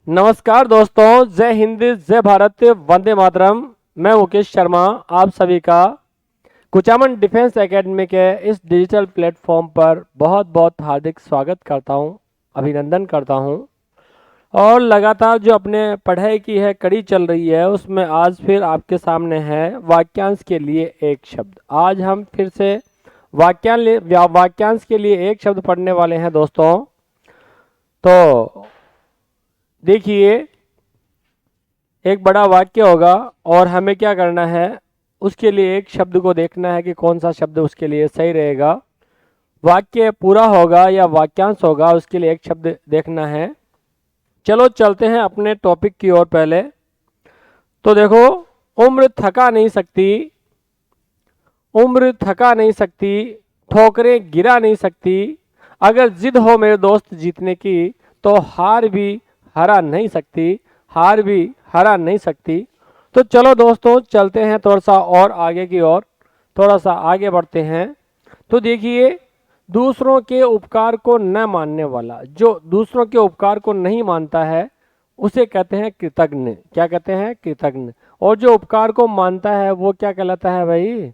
नमस्कार दोस्तों, जय हिंद, जय भारत, वंदे मातरम। मैं मुकेश शर्मा आप सभी का कुचामन डिफेंस एकेडमी के इस डिजिटल प्लेटफॉर्म पर बहुत बहुत हार्दिक स्वागत करता हूं, अभिनंदन करता हूं। और लगातार जो अपने पढ़ाई की है कड़ी चल रही है, उसमें आज फिर आपके सामने है वाक्यांश के लिए एक शब्द। आज हम फिर से वाक्यांश के लिए एक शब्द पढ़ने वाले हैं दोस्तों। तो देखिए, एक बड़ा वाक्य होगा और हमें क्या करना है, उसके लिए एक शब्द को देखना है कि कौन सा शब्द उसके लिए सही रहेगा। वाक्य पूरा होगा या वाक्यांश होगा, उसके लिए एक शब्द देखना है। चलो चलते हैं अपने टॉपिक की ओर। पहले तो देखो, उम्र थका नहीं सकती, उम्र थका नहीं सकती, ठोकरें गिरा नहीं सकती। अगर जिद हो मेरे दोस्त जीतने की, तो हार भी हरा नहीं सकती, हार भी हरा नहीं सकती। तो चलो दोस्तों, चलते हैं थोड़ा सा और आगे की ओर, थोड़ा सा आगे बढ़ते हैं। तो देखिए, दूसरों के उपकार को न मानने वाला, जो दूसरों के उपकार को नहीं मानता है, उसे कहते हैं कृतज्ञ। क्या कहते हैं? कृतज्ञ। और जो उपकार को मानता है वो क्या कहलाता है भाई?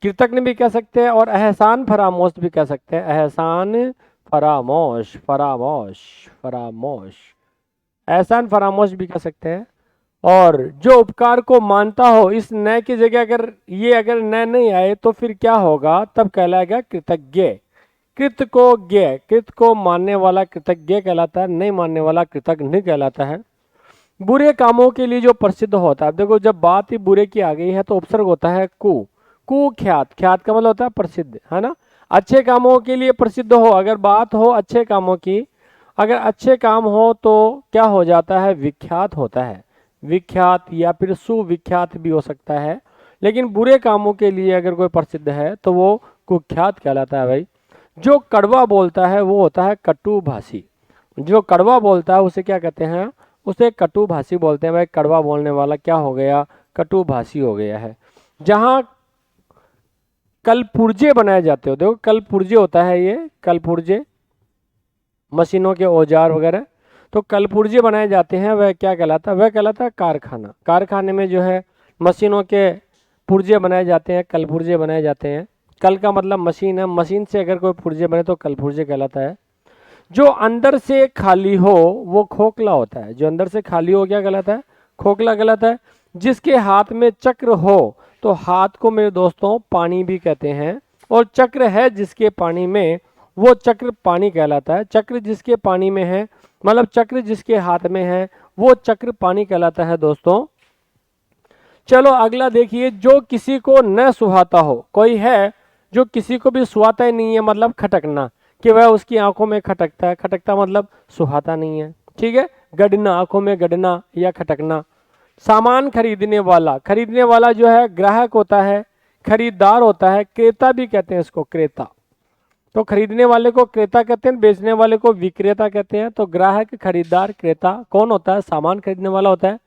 कृतज्ञ भी कह सकते हैं और एहसान फरामोश भी कह सकते हैं। एहसान फरामोश, फरामोश, फरामोश, एहसान फरामोश भी कह सकते हैं। और जो उपकार को मानता हो, इस न की जगह अगर न नहीं आए तो फिर क्या होगा? तब कहलाएगा कृतज्ञ। कृत को ज्ञ, कृत को मानने वाला कृतज्ञ कहलाता है, नहीं मानने वाला कृतज्ञ नहीं कहलाता है। बुरे कामों के लिए जो प्रसिद्ध होता है, देखो जब बात ही बुरे की आ गई है तो उपसर्ग होता है कु। कुख्यात, ख्यात का मतलब होता है प्रसिद्ध, है ना। अच्छे कामों के लिए प्रसिद्ध हो, अगर बात हो अच्छे कामों की, अगर अच्छे काम हो तो क्या हो जाता है? विख्यात होता है। विख्यात या फिर सुविख्यात भी हो सकता है। लेकिन बुरे कामों के लिए अगर कोई प्रसिद्ध है तो वो कुख्यात कहलाता है भाई। जो कड़वा बोलता है वो होता है कटुभाषी। जो कड़वा बोलता है उसे क्या कहते हैं? उसे कटुभाषी बोलते हैं भाई। कड़वा बोलने वाला क्या हो गया? कटुभाषी हो गया है। जहाँ कलपुर्जे बनाए जाते हो, देखो कलपुर्जे होता है, ये कलपुर्जे मशीनों के औजार वगैरह, तो कलपुर्जे बनाए जाते हैं, वह क्या कहलाता है? वह कहलाता है कारखाना। कारखाने में जो है मशीनों के पुर्जे बनाए जाते हैं, कलपुर्जे बनाए जाते हैं। कल का मतलब मशीन है, मशीन से अगर कोई पुर्जे बने तो कलपुर्जे कहलाता है। जो अंदर से खाली हो वो खोखला होता है। जो अंदर से खाली हो क्या कहलाता है? खोखला कहलाता है। जिसके हाथ में चक्र हो, तो हाथ को मेरे दोस्तों पानी भी कहते हैं। और चक्र है जिसके पानी में, वो चक्र पानी कहलाता है। चक्र जिसके पानी में है, मतलब चक्र जिसके हाथ में है, वो चक्र पानी कहलाता है दोस्तों। चलो अगला देखिए, जो किसी को न सुहाता हो। कोई है जो किसी को भी सुहाता ही नहीं है, मतलब खटकना, कि वह उसकी आंखों में खटकता है। खटकता मतलब सुहाता नहीं है, ठीक है। गड़ना, आंखों में गड़ना या खटकना। सामान खरीदने वाला, खरीदने वाला जो है ग्राहक होता है, खरीदार होता है। क्रेता भी कहते हैं इसको, क्रेता। तो खरीदने वाले को क्रेता कहते हैं, बेचने वाले को विक्रेता कहते हैं। तो ग्राहक, खरीदार, क्रेता कौन होता है? सामान खरीदने वाला होता है।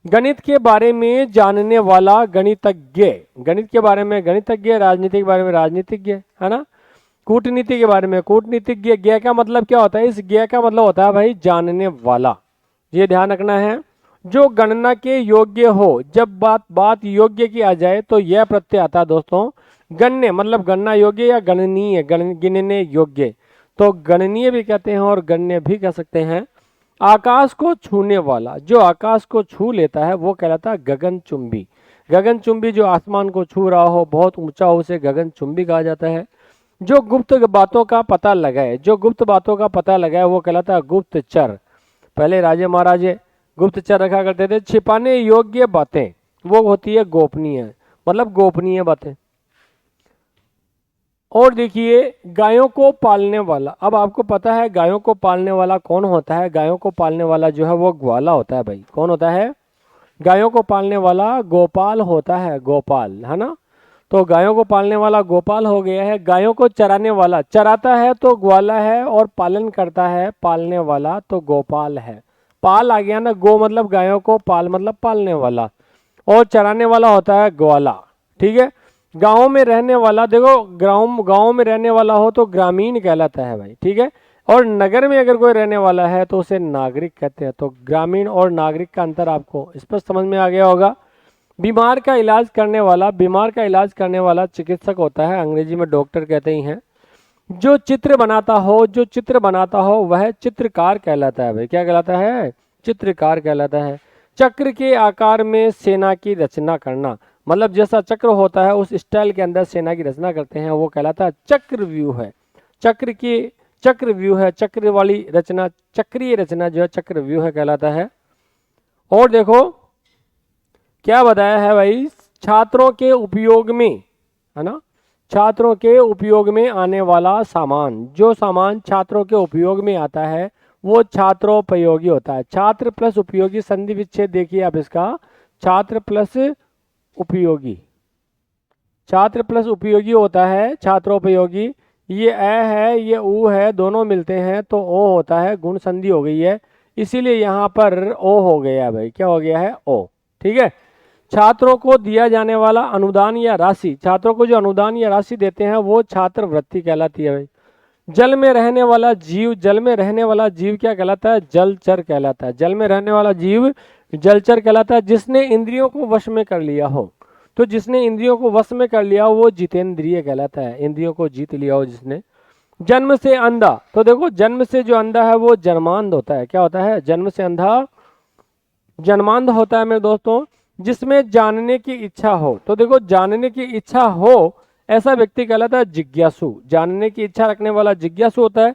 गणित के बारे में जानने वाला गणितज्ञ। गणित के बारे में गणितज्ञ, राजनीति के बारे में राजनीतिज्ञ, है ना। कूटनीति के बारे में कूटनीतिज्ञ। ज्ञ का मतलब क्या होता है? इस ज्ञ का मतलब होता है भाई जानने वाला। ये ध्यान रखना है। जो गणना के योग्य हो, जब बात योग्य की आ जाए तो यह प्रत्यय आता है दोस्तों। गण्य मतलब गणना योग्य या गणनीय, गिनने योग्य। तो गणनीय भी कहते हैं और गण्य भी कह सकते हैं। आकाश को छूने वाला, जो आकाश को छू लेता है वो कहलाता है गगनचुंबी। गगनचुंबी जो आसमान को छू रहा हो, बहुत ऊंचा हो, उसे गगनचुंबी कहा जाता है। जो गुप्त बातों का पता लगाए, जो गुप्त बातों का पता लगाए वो कहलाता है गुप्तचर। पहले राजे महाराजे गुप्तचर रखा करते थे। छिपाने योग्य बातें वो होती है गोपनीय, मतलब गोपनीय बातें। और देखिए, गायों को पालने वाला। अब आपको पता है गायों को पालने वाला कौन होता है? गायों को पालने वाला जो है वो ग्वाला होता है भाई। कौन होता है? गायों को पालने वाला गोपाल होता है, गोपाल, है ना। तो गायों को पालने वाला गोपाल हो गया है। गायों को चराने वाला, चराता है तो ग्वाला है, और पालन करता है पालने वाला तो गोपाल है। पाल आ गया ना, गो मतलब गायों को, पाल मतलब पालने वाला, और चराने वाला होता है ग्वाला, ठीक है। गाँव में रहने वाला, देखो गाँव में रहने वाला हो तो ग्रामीण कहलाता है भाई, ठीक है। और नगर में अगर कोई रहने वाला है तो उसे नागरिक कहते हैं। तो ग्रामीण और नागरिक का अंतर आपको स्पष्ट समझ में आ गया होगा। बीमार का इलाज करने वाला चिकित्सक होता है, अंग्रेजी में डॉक्टर कहते ही हैं। जो चित्र बनाता हो वह चित्रकार कहलाता है। भाई क्या कहलाता है? चित्रकार कहलाता है। चक्र के आकार में सेना की रचना करना, मतलब जैसा चक्र होता है उस स्टाइल के अंदर सेना की रचना करते हैं, वो कहलाता है चक्रव्यूह है। चक्रव्यूह है, चक्र वाली रचना, चक्रीय रचना जो है चक्रव्यूह कहलाता है। और देखो क्या बताया है भाई, छात्रों के उपयोग में, है ना, छात्रों के उपयोग में आने वाला सामान, जो सामान छात्रों के उपयोग में आता है वो छात्रोपयोगी होता है। छात्र प्लस उपयोगी संधि विच्छेद देखिए आप इसका, छात्र प्लस उपयोगी, छात्र प्लस उपयोगी होता है छात्रोपयोगी। ये अ है, ये उ है, दोनों मिलते हैं तो ओ होता है, गुण संधि हो गई है, इसीलिए यहाँ पर ओ हो गया भाई। क्या हो गया है? ओ। ठीक है। छात्रों को दिया जाने वाला अनुदान या राशि, छात्रों को जो अनुदान या राशि देते हैं वो छात्रवृत्ति कहलाती है भाई। जल में रहने वाला जीव क्या कहलाता है? जलचर कहलाता है। जल में रहने वाला जीव जलचर कहलाता है। जिसने इंद्रियों को वश में कर लिया हो, तो जिसने इंद्रियों को वश में कर लिया हो वो जितेंद्रिय कहलाता है। इंद्रियों को जीत लिया हो जिसने। जन्म से अंधा, तो देखो जन्म से जो अंधा है वो जन्मांध होता है। क्या होता है? जन्म से अंधा जन्मांध होता है मेरे दोस्तों। जिसमें जानने की इच्छा हो, तो देखो जानने की इच्छा हो ऐसा व्यक्ति कहलाता है जिज्ञासु। जानने की इच्छा रखने वाला जिज्ञासु होता है।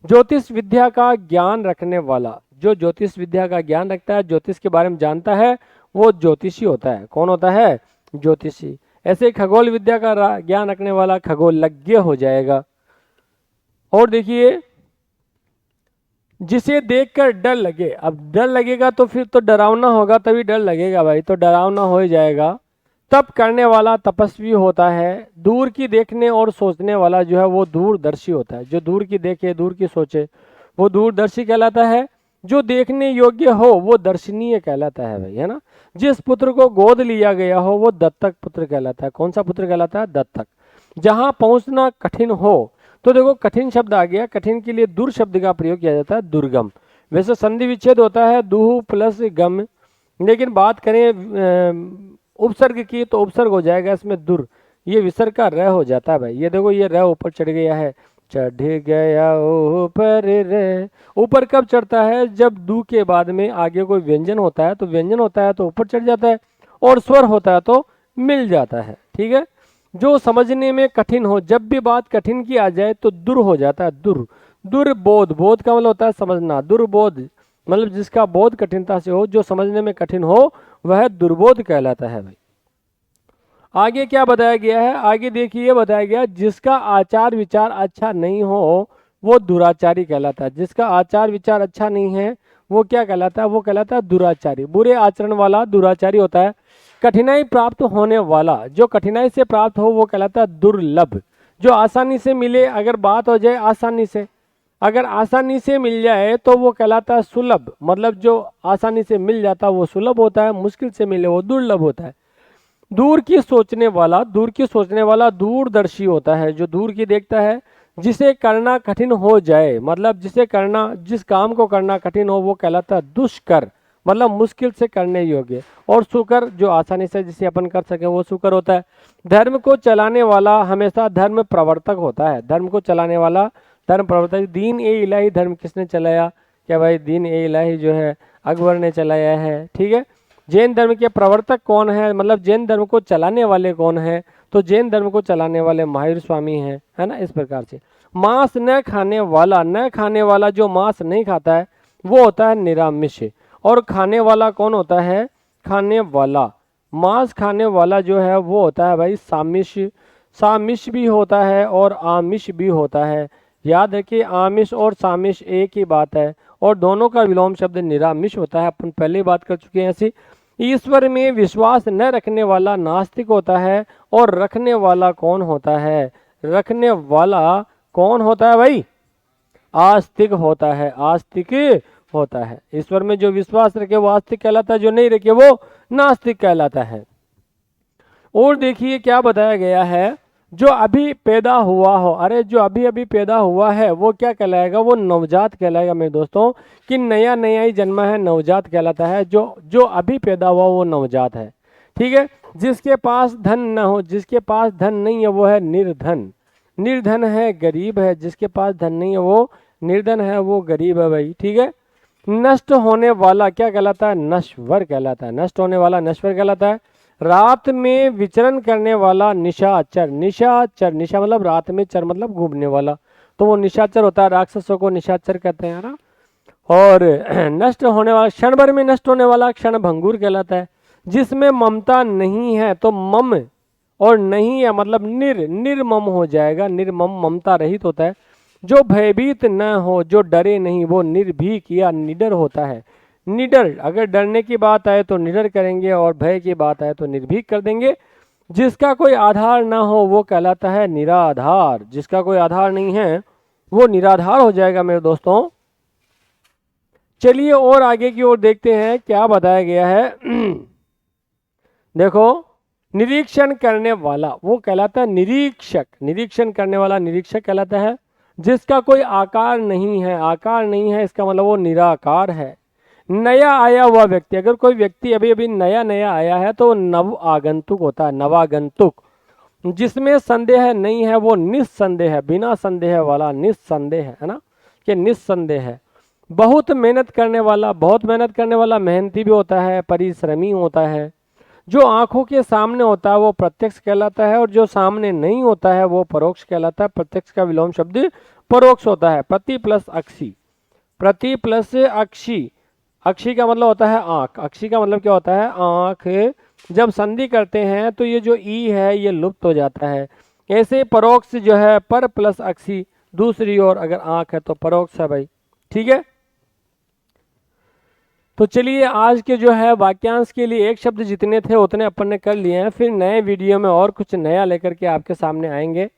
ज्योतिष विद्या का ज्ञान रखने वाला, जो ज्योतिष विद्या का ज्ञान रखता है, ज्योतिष के बारे में जानता है, वो ज्योतिषी होता है। कौन होता है? ज्योतिषी। ऐसे खगोल विद्या का ज्ञान रखने वाला खगोलज्ञ हो जाएगा। और देखिए, जिसे देखकर डर लगे, अब डर लगेगा तो फिर तो डरावना होगा तभी डर लगेगा भाई, तो डरावना हो ही जाएगा। तप करने वाला तपस्वी होता है। दूर की देखने और सोचने वाला जो है वो दूरदर्शी होता है। जो दूर की देखे, दूर की सोचे, वो दूरदर्शी कहलाता है। जो देखने योग्य हो वो दर्शनीय कहलाता है भाई, है ना। जिस पुत्र को गोद लिया गया हो वो दत्तक पुत्र कहलाता है। कौन सा पुत्र कहलाता है? दत्तक। जहां पहुंचना कठिन हो, तो देखो कठिन शब्द आ गया, कठिन के लिए दुर शब्द का प्रयोग किया जाता है, दुर्गम। वैसे संधि विच्छेद होता है दुह प्लस गम, लेकिन बात करें उपसर्ग की तो उपसर्ग हो जाएगा इसमें दुर, ये विसर्ग का र हो जाता है भाई। ये देखो ये र ऊपर चढ़ गया है, चढ़ गया ऊपर रे। ऊपर कब चढ़ता है? जब दू के बाद में आगे कोई व्यंजन होता है, तो व्यंजन होता है तो ऊपर चढ़ जाता है, और स्वर होता है तो मिल जाता है। ठीक है। जो समझने में कठिन हो, जब भी बात कठिन की आ जाए तो दुर हो जाता है, दुर। दुर्बोध, बोध का मतलब होता है समझना, दुर्बोध मतलब जिसका बोध कठिनता से हो, जो समझने में कठिन हो वह दुर्बोध कहलाता है भाई। आगे क्या बताया गया है? आगे देखिए बताया गया, जिसका आचार विचार अच्छा नहीं हो वो दुराचारी कहलाता है। जिसका आचार विचार अच्छा नहीं है वो क्या कहलाता है? वो कहलाता है दुराचारी। बुरे आचरण वाला दुराचारी होता है। कठिनाई प्राप्त होने वाला, जो कठिनाई से प्राप्त हो वो कहलाता है दुर्लभ। जो आसानी से मिले, अगर बात हो जाए आसानी से, अगर आसानी से मिल जाए तो वो कहलाता है सुलभ। मतलब जो आसानी से मिल जाता है वो सुलभ होता है, मुश्किल से मिले वो दुर्लभ होता है। दूर की सोचने वाला दूरदर्शी होता है, जो दूर की देखता है। जिसे करना कठिन हो जाए, मतलब जिस काम को करना कठिन हो वो कहलाता है दुष्कर, मतलब मुश्किल से करने योग्य। और सुकर, जो आसानी से जिसे अपन कर सके वो सुकर होता है। धर्म को चलाने वाला हमेशा धर्म प्रवर्तक होता है। धर्म को चलाने वाला धर्म प्रवर्तक। दीन ए इलाही धर्म किसने चलाया? क्या भाई? दीन ए इलाही जो है अकबर ने चलाया है। ठीक है। जैन धर्म के प्रवर्तक कौन है, मतलब जैन धर्म को चलाने वाले कौन है? तो जैन धर्म को चलाने वाले महावीर स्वामी हैं, है ना। इस प्रकार से मांस न खाने वाला जो मांस नहीं खाता है वो होता है निरामिष। और खाने वाला कौन होता है? खाने वाला, मांस खाने वाला जो है वो होता है भाई सामिष। सामिष भी होता है और आमिष भी होता है। याद रखिए, आमिष और सामिष एक ही बात है, और दोनों का विलोम शब्द निरामिष होता है। अपन पहले बात कर चुके हैं ऐसी। ईश्वर में विश्वास न रखने वाला नास्तिक होता है। और रखने वाला कौन होता है? रखने वाला कौन होता है भाई? आस्तिक होता है, आस्तिक होता है। ईश्वर में जो विश्वास रखे वो आस्तिक कहलाता है, जो नहीं रखे वो नास्तिक कहलाता है। और देखिए क्या बताया गया है, जो अभी पैदा हुआ हो, अरे जो अभी अभी पैदा हुआ है वो क्या कहलाएगा, वो नवजात कहलाएगा मेरे दोस्तों, कि नया नया ही जन्मा है, नवजात कहलाता है। जो जो अभी पैदा हुआ वो नवजात है, ठीक है। जिसके पास धन न हो, जिसके पास धन नहीं है वो है निर्धन। निर्धन है, गरीब है, जिसके पास धन नहीं है वो निर्धन है, वो गरीब है भाई, ठीक है। नष्ट होने वाला क्या कहलाता है, नश्वर कहलाता है। नष्ट होने वाला नश्वर कहलाता है। रात में विचरण करने वाला निशाचर। निशाचर, निशा मतलब रात में, चर मतलब घूमने वाला, तो वो निशाचर होता है। राक्षसों को निशाचर कहते हैं ना। और नष्ट होने वाला, क्षण भर में नष्ट होने वाला क्षण भंगुर कहलाता है। जिसमें ममता नहीं है, तो मम और नहीं है मतलब निर्मम हो जाएगा। निर्मम ममता रहित होता है। जो भयभीत न हो, जो डरे नहीं, वो निर्भीक या निडर होता है। निडर, अगर डरने की बात आए तो निडर करेंगे और भय की बात आए तो निर्भीक कर देंगे। जिसका कोई आधार ना हो वो कहलाता है निराधार। जिसका कोई आधार नहीं है वो निराधार हो जाएगा मेरे दोस्तों। चलिए और आगे की ओर देखते हैं क्या बताया गया है। देखो, निरीक्षण करने वाला वो कहलाता है निरीक्षक। निरीक्षण करने वाला निरीक्षक कहलाता है। जिसका कोई आकार नहीं है, आकार नहीं है इसका मतलब वो निराकार है। नया आया हुआ व्यक्ति, अगर कोई व्यक्ति अभी अभी नया नया आया है तो नव आगंतुक होता है, नवागंतुक। जिसमें संदेह नहीं है वो निस्संदेह है, बिना संदेह वाला निस्संदेह है ना, कि निस्संदेह है। बहुत मेहनत करने वाला, बहुत मेहनत करने वाला मेहनती भी होता है, परिश्रमी होता है। जो आंखों के सामने होता है वो प्रत्यक्ष कहलाता है, और जो सामने नहीं होता है वो परोक्ष कहलाता है। प्रत्यक्ष का विलोम शब्द परोक्ष होता है। प्रति प्लस अक्षी, प्रति प्लस अक्षी, अक्षी का मतलब होता है आंख। अक्षी का मतलब क्या होता है, आंख। जब संधि करते हैं तो ये जो ई है ये लुप्त हो जाता है। ऐसे परोक्ष जो है पर प्लस अक्षी, दूसरी ओर अगर आंख है तो परोक्ष है भाई, ठीक है। तो चलिए आज के जो है वाक्यांश के लिए एक शब्द जितने थे उतने अपन ने कर लिए हैं। फिर नए वीडियो में और कुछ नया लेकर के आपके सामने आएंगे।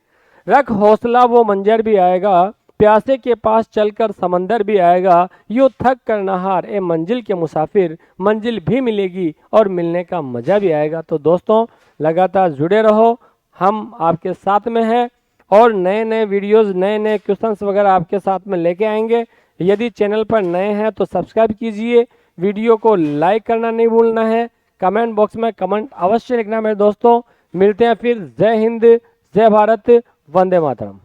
रख हौसला वो मंजर भी आएगा, प्यासे के पास चलकर समंदर भी आएगा। यो थक कर नहार ए मंजिल के मुसाफिर, मंजिल भी मिलेगी और मिलने का मजा भी आएगा। तो दोस्तों लगातार जुड़े रहो, हम आपके साथ में हैं और नए नए वीडियोस, नए नए क्वेश्चंस वगैरह आपके साथ में लेके आएंगे। यदि चैनल पर नए हैं तो सब्सक्राइब कीजिए, वीडियो को लाइक करना नहीं भूलना है, कमेंट बॉक्स में कमेंट अवश्य लिखना मेरे दोस्तों। मिलते हैं फिर। जय हिंद, जय भारत, वंदे मातरम।